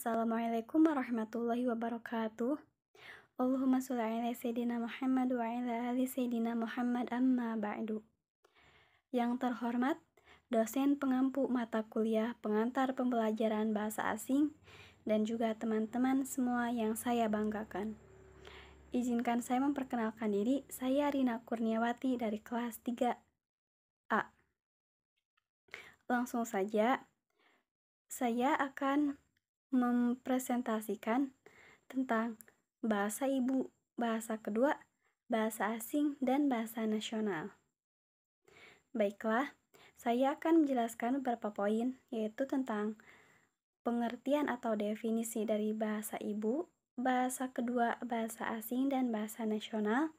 Assalamualaikum warahmatullahi wabarakatuh. Allahumma sholli ala sayyidina Muhammad wa ala ali sayyidina Muhammad amma ba'du. Yang terhormat, dosen pengampu mata kuliah pengantar pembelajaran bahasa asing dan juga teman-teman semua yang saya banggakan. Izinkan saya memperkenalkan diri, saya Rina Kurniawati dari kelas 3A. Langsung saja, saya akan mempresentasikan tentang bahasa ibu, bahasa kedua, bahasa asing, dan bahasa nasional. Baiklah, saya akan menjelaskan beberapa poin, yaitu tentang pengertian atau definisi dari bahasa ibu, bahasa kedua, bahasa asing, dan bahasa nasional,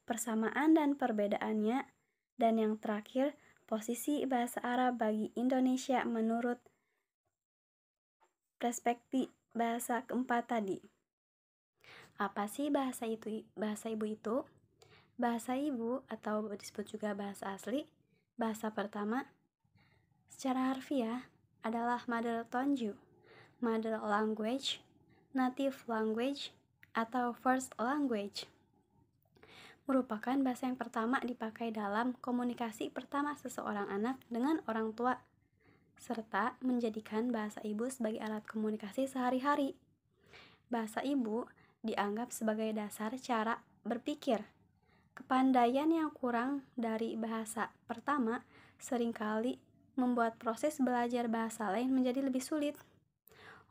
persamaan dan perbedaannya, dan yang terakhir, posisi bahasa Arab bagi Indonesia menurut perspektif bahasa keempat tadi. Apa sih bahasa ibu itu? Bahasa ibu atau disebut juga bahasa asli, bahasa pertama secara harfiah adalah mother tongue, mother language, native language, atau first language. Merupakan bahasa yang pertama dipakai dalam komunikasi pertama seseorang anak dengan orang tua, serta menjadikan bahasa ibu sebagai alat komunikasi sehari-hari. Bahasa ibu dianggap sebagai dasar cara berpikir. Kepandaian yang kurang dari bahasa pertama seringkali membuat proses belajar bahasa lain menjadi lebih sulit.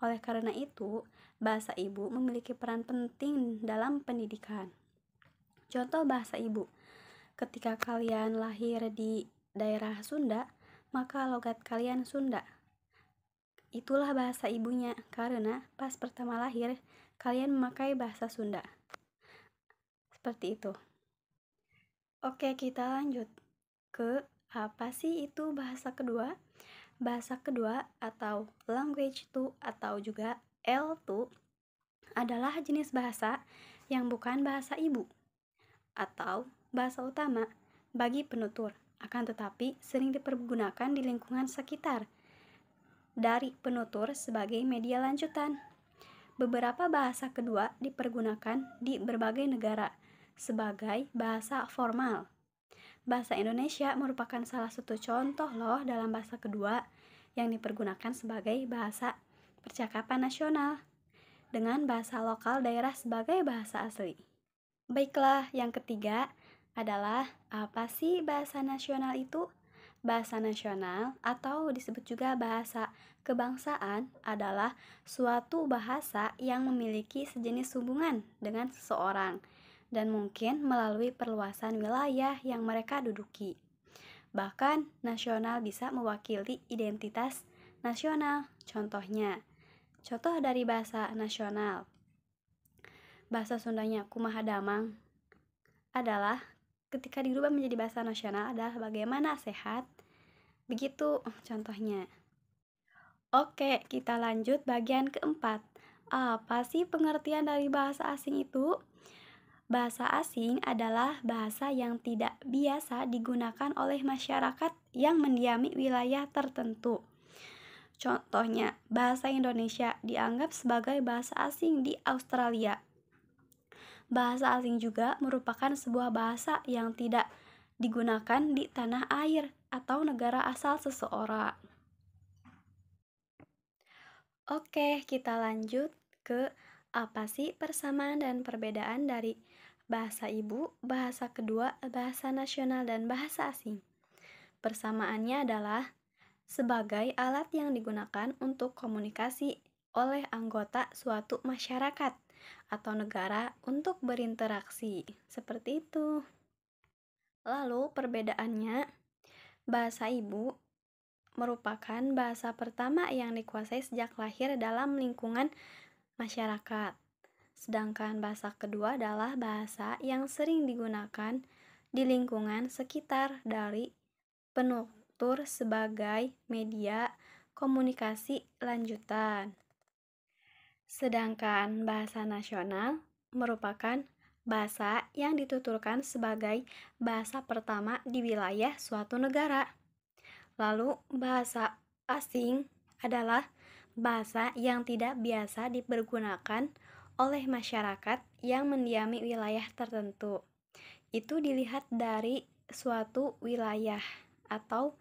Oleh karena itu, bahasa ibu memiliki peran penting dalam pendidikan. Contoh bahasa ibu, ketika kalian lahir di daerah Sunda, maka logat kalian Sunda. Itulah bahasa ibunya, karena pas pertama lahir, kalian memakai bahasa Sunda. Seperti itu. Oke, kita lanjut ke apa sih itu bahasa kedua? Bahasa kedua atau language 2 atau juga L2 adalah jenis bahasa yang bukan bahasa ibu atau bahasa utama bagi penutur, akan tetapi sering dipergunakan di lingkungan sekitar dari penutur sebagai media lanjutan. Beberapa bahasa kedua dipergunakan di berbagai negara sebagai bahasa formal. Bahasa Indonesia merupakan salah satu contoh loh dalam bahasa kedua yang dipergunakan sebagai bahasa percakapan nasional, dengan bahasa lokal daerah sebagai bahasa asli. Baiklah, yang ketiga adalah apa sih bahasa nasional itu? Bahasa nasional atau disebut juga bahasa kebangsaan adalah suatu bahasa yang memiliki sejenis hubungan dengan seseorang dan mungkin melalui perluasan wilayah yang mereka duduki. Bahkan, nasional bisa mewakili identitas nasional. Contoh dari bahasa nasional. Bahasa Sundanya kumaha damang adalah ketika dirubah menjadi bahasa nasional adalah bagaimana sehat. Begitu contohnya. Oke, kita lanjut bagian keempat. Apa sih pengertian dari bahasa asing itu? Bahasa asing adalah bahasa yang tidak biasa digunakan oleh masyarakat yang mendiami wilayah tertentu. Contohnya, bahasa Indonesia dianggap sebagai bahasa asing di Australia. Bahasa asing juga merupakan sebuah bahasa yang tidak digunakan di tanah air atau negara asal seseorang. Oke, kita lanjut ke apa sih persamaan dan perbedaan dari bahasa ibu, bahasa kedua, bahasa nasional, dan bahasa asing. Persamaannya adalah sebagai alat yang digunakan untuk komunikasi oleh anggota suatu masyarakat atau negara untuk berinteraksi. Seperti itu. Lalu perbedaannya, bahasa ibu merupakan bahasa pertama yang dikuasai sejak lahir dalam lingkungan masyarakat. Sedangkan bahasa kedua adalah bahasa yang sering digunakan di lingkungan sekitar dari penutur sebagai media komunikasi lanjutan. Sedangkan bahasa nasional merupakan bahasa yang dituturkan sebagai bahasa pertama di wilayah suatu negara. Lalu bahasa asing adalah bahasa yang tidak biasa dipergunakan oleh masyarakat yang mendiami wilayah tertentu. Itu dilihat dari suatu wilayah atau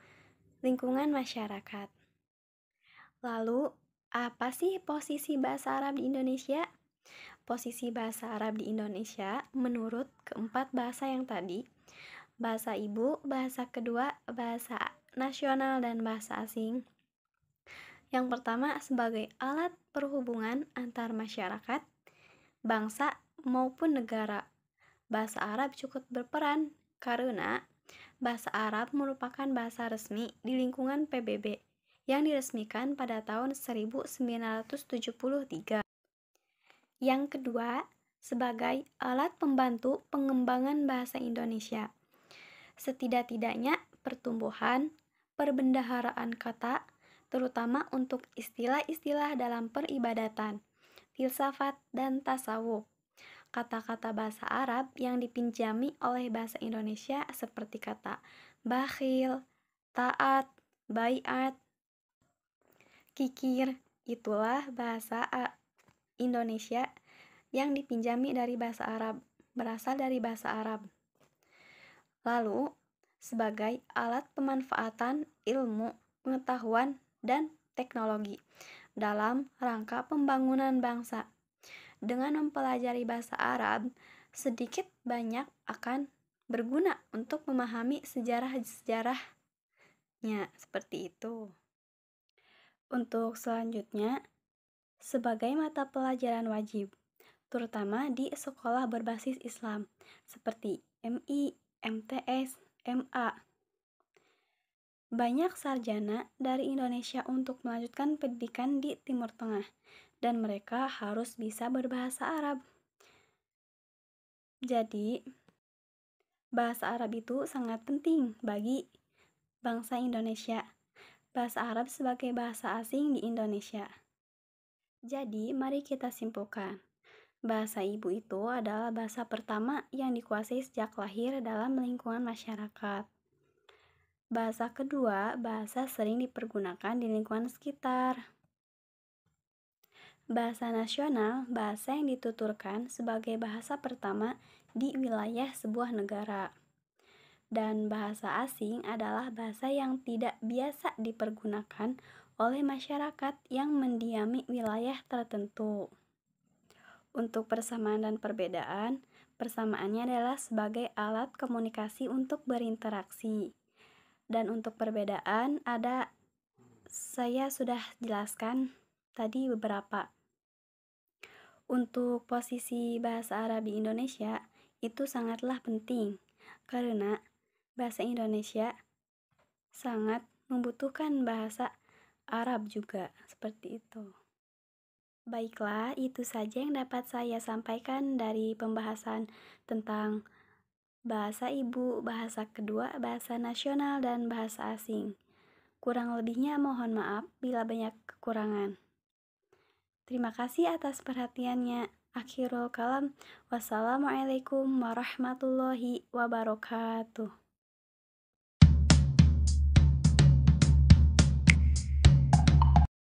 lingkungan masyarakat. Lalu, apa sih posisi bahasa Arab di Indonesia? Posisi bahasa Arab di Indonesia menurut keempat bahasa yang tadi, bahasa ibu, bahasa kedua, bahasa nasional, dan bahasa asing. Yang pertama, sebagai alat perhubungan antar masyarakat, bangsa, maupun negara. Bahasa Arab cukup berperan karena bahasa Arab merupakan bahasa resmi di lingkungan PBB yang diresmikan pada tahun 1973. Yang kedua, sebagai alat pembantu pengembangan bahasa Indonesia. Setidak-tidaknya pertumbuhan, perbendaharaan kata, terutama untuk istilah-istilah dalam peribadatan, filsafat, dan tasawuf. Kata-kata bahasa Arab yang dipinjami oleh bahasa Indonesia seperti kata bakhil, taat, baiat, kikir, itulah bahasa Indonesia yang dipinjami dari bahasa Arab, berasal dari bahasa Arab. Lalu, sebagai alat pemanfaatan ilmu, pengetahuan, dan teknologi dalam rangka pembangunan bangsa. Dengan mempelajari bahasa Arab, sedikit banyak akan berguna untuk memahami sejarah-sejarahnya, seperti itu. Untuk selanjutnya, sebagai mata pelajaran wajib, terutama di sekolah berbasis Islam, seperti MI, MTS, MA. Banyak sarjana dari Indonesia untuk melanjutkan pendidikan di Timur Tengah, dan mereka harus bisa berbahasa Arab. Jadi, bahasa Arab itu sangat penting bagi bangsa Indonesia. Bahasa Arab sebagai bahasa asing di Indonesia. Jadi, mari kita simpulkan. Bahasa ibu itu adalah bahasa pertama yang dikuasai sejak lahir dalam lingkungan masyarakat. Bahasa kedua, bahasa sering dipergunakan di lingkungan sekitar. Bahasa nasional, bahasa yang dituturkan sebagai bahasa pertama di wilayah sebuah negara. Dan bahasa asing adalah bahasa yang tidak biasa dipergunakan oleh masyarakat yang mendiami wilayah tertentu. Untuk persamaan dan perbedaan, persamaannya adalah sebagai alat komunikasi untuk berinteraksi. Dan untuk perbedaan saya sudah jelaskan tadi beberapa. Untuk posisi bahasa Arab di Indonesia itu sangatlah penting karena bahasa Indonesia sangat membutuhkan bahasa Arab juga, seperti itu. Baiklah, itu saja yang dapat saya sampaikan dari pembahasan tentang bahasa ibu, bahasa kedua, bahasa nasional, dan bahasa asing. Kurang lebihnya mohon maaf bila banyak kekurangan. Terima kasih atas perhatiannya. Akhirul kalam. Wassalamualaikum warahmatullahi wabarakatuh.